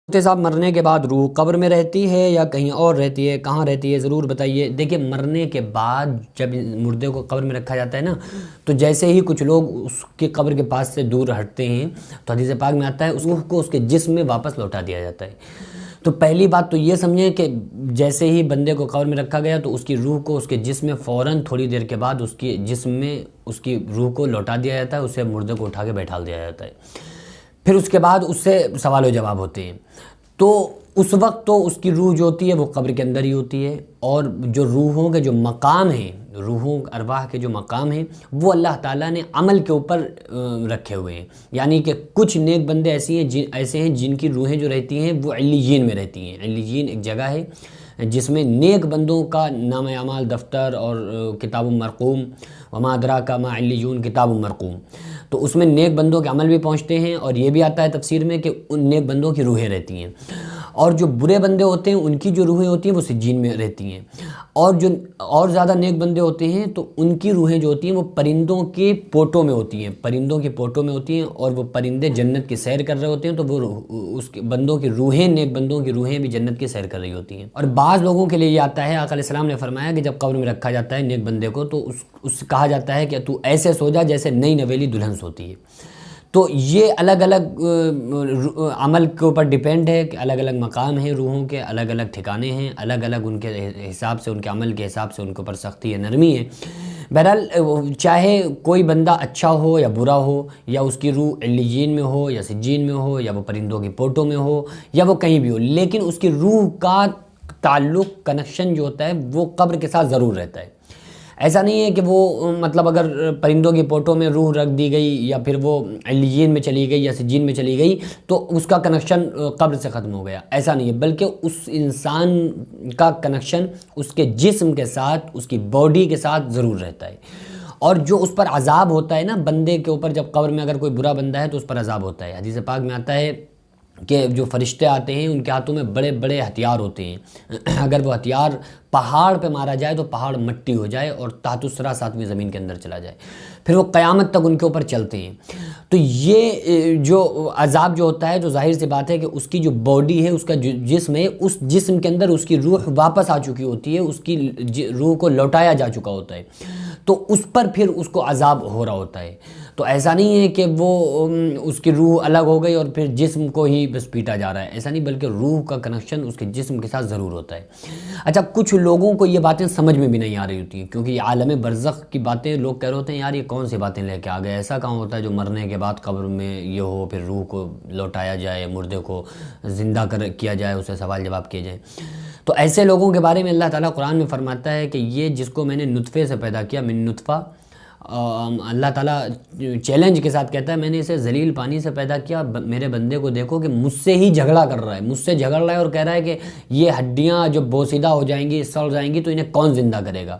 صاحب، مرنے کے بعد روح قبر میں رہتی ہے یا کہیں اور رہتی ہے؟ کہاں رہتی ہے ضرور بتائیے۔ دیکھیے، مرنے کے بعد جب مردے کو قبر میں رکھا جاتا ہے نا، تو جیسے ہی کچھ لوگ اس کی قبر کے پاس سے دور ہٹتے ہیں تو حدیث پاک میں آتا ہے اس روح کو اس کے جسم میں واپس لوٹا دیا جاتا ہے۔ تو پہلی بات تو یہ سمجھیں کہ جیسے ہی بندے کو قبر میں رکھا گیا تو اس کی روح کو اس کے جسم میں فوراً تھوڑی دیر کے بعد اس کی جسم میں اس کی روح کو لوٹا دیا جاتا ہے، اسے مردے کو اٹھا کے بیٹھال دیا جاتا ہے۔ پھر اس کے بعد اس سے سوال و جواب ہوتے ہیں۔ تو اس وقت تو اس کی روح جو ہوتی ہے وہ قبر کے اندر ہی ہوتی ہے، اور جو روحوں کے جو مقام ہیں، روحوں ارواح کے جو مقام ہیں، وہ اللہ تعالیٰ نے عمل کے اوپر رکھے ہوئے ہیں۔ یعنی کہ کچھ نیک بندے ایسے ہیں جن کی روحیں جو رہتی ہیں وہ علیین میں رہتی ہیں۔ علیین ایک جگہ ہے جس میں نیک بندوں کا نام اعمال دفتر اور کتاب مرقوم، وما ادراک ما علیون کتاب مرقوم، تو اس میں نیک بندوں کے عمل بھی پہنچتے ہیں، اور یہ بھی آتا ہے تفسیر میں کہ ان نیک بندوں کی روحیں رہتی ہیں۔ اور جو برے بندے ہوتے ہیں ان کی جو روحیں ہوتی ہیں وہ سجین میں رہتی ہیں، اور جو اور زیادہ نیک بندے ہوتے ہیں تو ان کی روحیں جو ہوتی ہیں وہ پرندوں کے پوٹوں میں ہوتی ہیں، پرندوں کے پوٹوں میں ہوتی ہیں، اور وہ پرندے جنت کی سیر کر رہے ہوتے ہیں تو وہ اس کے بندوں کی روحیں، نیک بندوں کی روحیں بھی جنت کی سیر کر رہی ہوتی ہیں۔ اور بعض لوگوں کے لیے یہ آتا ہے، آقا علیہ السلام نے فرمایا کہ جب قبر میں رکھا جاتا ہے نیک بندے کو تو اس سے کہا جاتا ہے کہ تو ایسے سو جا جیسے نئی نویلی دلہن سوتی ہے۔ تو یہ الگ الگ عمل کے اوپر ڈیپینڈ ہے کہ الگ الگ مقام ہیں، روحوں کے الگ الگ ٹھکانے ہیں، الگ الگ ان کے حساب سے، ان کے عمل کے حساب سے ان کے اوپر سختی ہے، نرمی ہے۔ بہرحال چاہے کوئی بندہ اچھا ہو یا برا ہو، یا اس کی روح علیین میں ہو یا سجین میں ہو، یا وہ پرندوں کی پوٹوں میں ہو، یا وہ کہیں بھی ہو، لیکن اس کی روح کا تعلق، کنیکشن جو ہوتا ہے وہ قبر کے ساتھ ضرور رہتا ہے۔ ایسا نہیں ہے کہ وہ مطلب اگر پرندوں کی پوٹوں میں روح رکھ دی گئی یا پھر وہ علیین میں چلی گئی یا سجین میں چلی گئی تو اس کا کنیکشن قبر سے ختم ہو گیا، ایسا نہیں ہے، بلکہ اس انسان کا کنیکشن اس کے جسم کے ساتھ، اس کی باڈی کے ساتھ ضرور رہتا ہے۔ اور جو اس پر عذاب ہوتا ہے نا بندے کے اوپر، جب قبر میں اگر کوئی برا بندہ ہے تو اس پر عذاب ہوتا ہے۔ حدیث پاک میں آتا ہے کہ جو فرشتے آتے ہیں ان کے ہاتھوں میں بڑے بڑے ہتھیار ہوتے ہیں، اگر وہ ہتھیار پہاڑ پہ مارا جائے تو پہاڑ مٹی ہو جائے اور تحت الثری ساتویں زمین کے اندر چلا جائے، پھر وہ قیامت تک ان کے اوپر چلتے ہیں۔ تو یہ جو عذاب جو ہوتا ہے تو ظاہر سی بات ہے کہ اس کی جو باڈی ہے، اس کا جو جسم ہے، اس جسم کے اندر اس کی روح واپس آ چکی ہوتی ہے، اس کی روح کو لوٹایا جا چکا ہوتا ہے، تو اس پر پھر اس کو عذاب ہو رہا ہوتا ہے۔ تو ایسا نہیں ہے کہ وہ اس کی روح الگ ہو گئی اور پھر جسم کو ہی بس پیٹا جا رہا ہے، ایسا نہیں، بلکہ روح کا کنیکشن اس کے جسم کے ساتھ ضرور ہوتا ہے۔ اچھا، کچھ لوگوں کو یہ باتیں سمجھ میں بھی نہیں آ رہی ہوتی ہیں، کیونکہ یہ عالم برزخ کی باتیں لوگ کہہ رہے ہوتے ہیں، یار یہ کون سی باتیں لے کے آ گئے، ایسا کہاں ہوتا ہے جو مرنے کے بعد قبر میں یہ ہو، پھر روح کو لوٹایا جائے، مردے کو زندہ کیا جائے، اسے سوال جواب کیے جائیں۔ تو ایسے لوگوں کے بارے میں اللہ تعالیٰ قرآن میں فرماتا ہے کہ یہ جس کو میں نے نطفے سے پیدا کیا، من نطفہ، اللہ تعالیٰ چیلنج کے ساتھ کہتا ہے میں نے اسے ذلیل پانی سے پیدا کیا، میرے بندے کو دیکھو کہ مجھ سے ہی جھگڑا کر رہا ہے، مجھ سے جھگڑ رہا ہے اور کہہ رہا ہے کہ یہ ہڈیاں جو بوسیدہ ہو جائیں گی، سڑ جائیں گی، تو انہیں کون زندہ کرے گا؟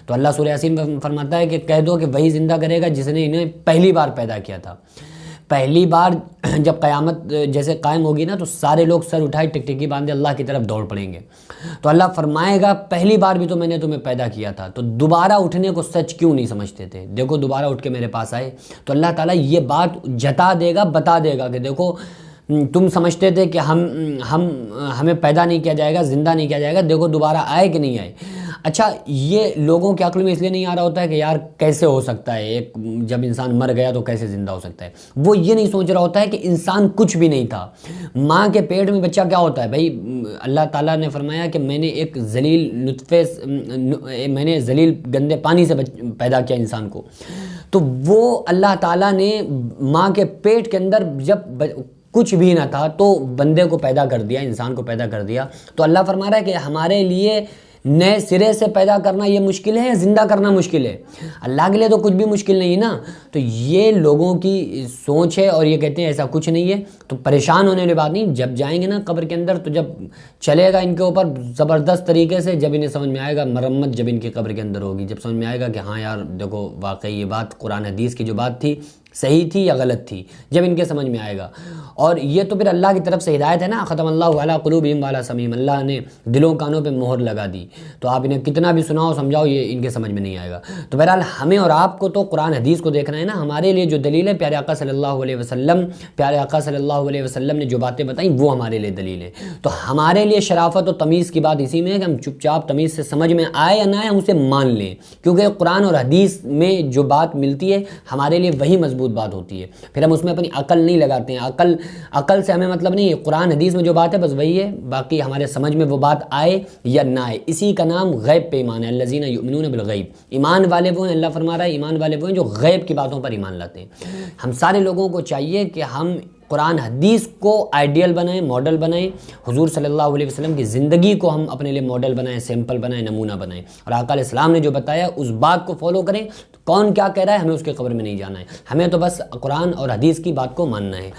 تو اللہ سورہ یاسین میں فرماتا ہے کہ کہہ دو کہ وہی زندہ کرے گا جس نے انہیں پہلی بار پیدا کیا تھا۔ پہلی بار جب قیامت جیسے قائم ہوگی نا تو سارے لوگ سر اٹھائے ٹکٹکی باندھے اللہ کی طرف دوڑ پڑیں گے، تو اللہ فرمائے گا پہلی بار بھی تو میں نے تمہیں پیدا کیا تھا، تو دوبارہ اٹھنے کو سچ کیوں نہیں سمجھتے تھے؟ دیکھو دوبارہ اٹھ کے میرے پاس آئے۔ تو اللہ تعالیٰ یہ بات جتا دے گا، بتا دے گا کہ دیکھو تم سمجھتے تھے کہ ہمیں پیدا نہیں کیا جائے گا، زندہ نہیں کیا جائے گا، دیکھو دوبارہ آئے کہ نہیں آئے۔ اچھا، یہ لوگوں کے عقل میں اس لیے نہیں آ رہا ہوتا ہے کہ یار کیسے ہو سکتا ہے، ایک جب انسان مر گیا تو کیسے زندہ ہو سکتا ہے؟ وہ یہ نہیں سوچ رہا ہوتا ہے کہ انسان کچھ بھی نہیں تھا، ماں کے پیٹ میں بچہ کیا ہوتا ہے؟ بھائی اللہ تعالیٰ نے فرمایا کہ میں نے ایک ذلیل نطفے، میں نے ذلیل گندے پانی سے پیدا کیا انسان کو، تو وہ اللہ تعالیٰ نے ماں کے پیٹ کے اندر جب کچھ بھی نہ تھا تو بندے کو پیدا کر دیا، انسان کو پیدا کر دیا۔ تو اللہ فرما رہا ہے کہ ہمارے لیے نئے سرے سے پیدا کرنا یہ مشکل ہے یا زندہ کرنا مشکل ہے؟ اللہ کے لیے تو کچھ بھی مشکل نہیں نا۔ تو یہ لوگوں کی سوچ ہے اور یہ کہتے ہیں ایسا کچھ نہیں ہے۔ تو پریشان ہونے والی بات نہیں، جب جائیں گے نا قبر کے اندر تو جب چلے گا ان کے اوپر زبردست طریقے سے، جب انہیں سمجھ میں آئے گا، مرمت جب ان کی قبر کے اندر ہوگی، جب سمجھ میں آئے گا کہ ہاں یار دیکھو واقعی یہ بات قرآن حدیث کی جو بات تھی صحیح تھی یا غلط تھی، جب ان کے سمجھ میں آئے گا۔ اور یہ تو پھر اللہ کی طرف سے ہدایت ہے نا، ختم اللہ علی قلوبہم وعلی سمعہم، اللہ نے دلوں کانوں پہ مہر لگا دی، تو آپ انہیں کتنا بھی سناؤ سمجھاؤ یہ ان کے سمجھ میں نہیں آئے گا۔ تو بہرحال ہمیں اور آپ کو تو قرآن حدیث کو دیکھنا ہے نا، ہمارے لیے جو دلیل ہے پیارے آقا صلی اللہ علیہ وسلم، پیارے آقا صلی اللہ علیہ وسلم نے جو باتیں بتائیں وہ ہمارے لیے دلیل ہے۔ تو ہمارے لیے شرافت و تمیز کی بات اسی میں ہے کہ ہم چپ چاپ تمیز سے سمجھ میں آئے یا نہ آئے ہم اسے مان لیں، کیونکہ قرآن اور حدیث میں جو بات ملتی ہے ہمارے لیے وہی مضبوط بات ہوتی ہے، پھر ہم اس میں اپنی عقل نہیں لگاتے ہیں۔ عقل سے ہمیں مطلب نہیں ہے، قرآن حدیث میں جو بات ہے بس وہی ہے، باقی ہمارے سمجھ میں وہ بات آئے یا نہ آئے، اسی کا نام غیب پہ ایمان ہے۔ الذین یؤمنون بالغیب، ایمان والے وہ ہیں، اللہ فرما رہا ہے ایمان والے وہ ہیں جو غیب کی باتوں پر ایمان لاتے ہیں۔ ہم سارے لوگوں کو چاہیے کہ ہم قرآن حدیث کو آئیڈیل بنائیں، ماڈل بنائیں، حضور صلی اللہ علیہ وسلم کی زندگی کو ہم اپنے لیے ماڈل بنائیں، سیمپل بنائیں، نمونہ بنائیں، اور آقا علیہ السلام نے جو بتایا اس بات کو فالو کریں۔ کون کیا کہہ رہا ہے ہمیں اس کے قبر میں نہیں جانا ہے، ہمیں تو بس قرآن اور حدیث کی بات کو ماننا ہے۔